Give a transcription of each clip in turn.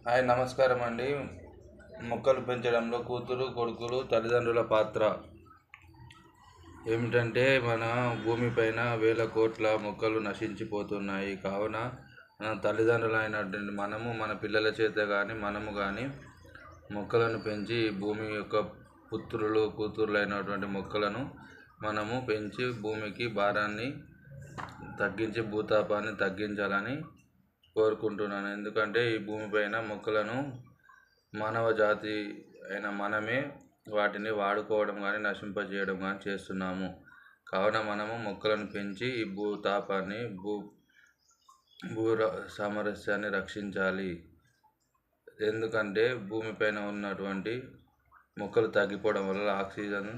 Hi నమస్కారం అండి. మొక్కలు పెంచడంలో కూతురు కొడుకులు తల్లిదండ్రుల పాత్ర ఏమిటంటే, మన భూమిపైన వేల కోట్ల మొక్కలు నశించిపోతున్నాయి. కావున మన తల్లిదండ్రులైనటువంటి మనము మన పిల్లల చేత కానీ మనము కానీ మొక్కలను పెంచి భూమి యొక్క పుత్రులు కూతురులైనటువంటి మొక్కలను మనము పెంచి భూమికి భారాన్ని తగ్గించి భూతాపాన్ని తగ్గించాలని కోరుకుంటున్నాను. ఎందుకంటే ఈ భూమిపైన మొక్కలను మానవ జాతి అయిన మనమే వాటిని వాడుకోవడం కానీ నశింపజేయడం కానీ చేస్తున్నాము. కావున మనము మొక్కలను పెంచి ఈ భూతాపాన్ని భూ సామరస్యాన్ని రక్షించాలి. ఎందుకంటే భూమిపైన ఉన్నటువంటి మొక్కలు తగ్గిపోవడం వల్ల ఆక్సిజన్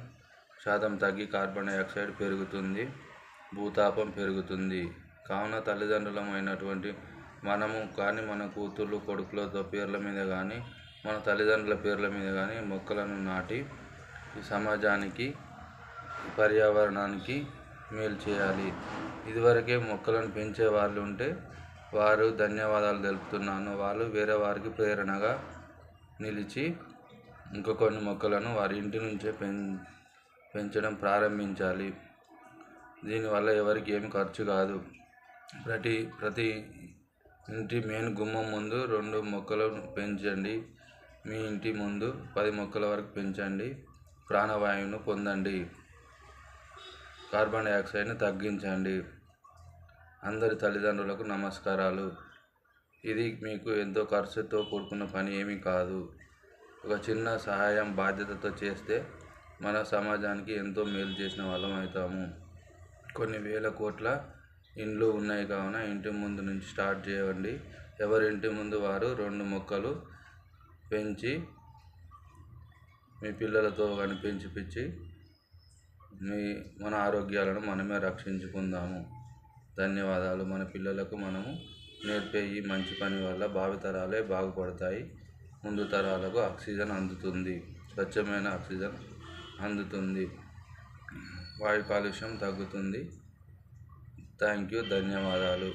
శాతం తగ్గి కార్బన్ డైఆక్సైడ్ పెరుగుతుంది, భూతాపం పెరుగుతుంది. కావున తల్లిదండ్రులమైనటువంటి మనము కానీ మన కూతుర్లు కొడుకులతో పేర్ల మీద కానీ మన తల్లిదండ్రుల పేర్ల మీద కానీ మొక్కలను నాటి ఈ సమాజానికి పర్యావరణానికి మేలు చేయాలి. ఇదివరకే మొక్కలను పెంచే వాళ్ళు ఉంటే వారు ధన్యవాదాలు తెలుపుతున్నాను. వాళ్ళు వేరే వారికి ప్రేరణగా నిలిచి ఇంకా కొన్ని మొక్కలను వారి ఇంటి నుంచే పెంచడం ప్రారంభించాలి. దీనివల్ల ఎవరికి ఏమి ఖర్చు కాదు. ప్రతి ఇంటి మెయిన్ గుమ్మం ముందు 2 మొక్కలను పెంచండి. మీ ఇంటి ముందు 10 మొక్కల వరకు పెంచండి. ప్రాణవాయువును పొందండి, కార్బన్ డైఆక్సైడ్ని తగ్గించండి. అందరి తల్లిదండ్రులకు నమస్కారాలు. ఇది మీకు ఎంతో ఖర్చుతో కూడుకున్న పని ఏమీ కాదు. ఒక చిన్న సహాయం బాధ్యతతో చేస్తే మన సమాజానికి ఎంతో మేలు చేసిన వాళ్ళం అవుతాము. కొన్ని వేల కోట్ల ఇండ్లు ఉన్నాయి కావున ఇంటి ముందు నుంచి స్టార్ట్ చేయండి. ఎవరి ఇంటి ముందు వారు 2 మొక్కలు పెంచి మీ పిల్లలతో కానీ పెంచిపించి మన ఆరోగ్యాలను మనమే రక్షించుకుందాము. ధన్యవాదాలు. మన పిల్లలకు మనము నేర్పే ఈ మంచి పని వల్ల భావితరాలే బాగుపడతాయి. ముందు తరాలకు ఆక్సిజన్ అందుతుంది, స్వచ్ఛమైన ఆక్సిజన్ అందుతుంది, వాయు కాలుష్యం తగ్గుతుంది. Thank you. ధన్యవాదాలు.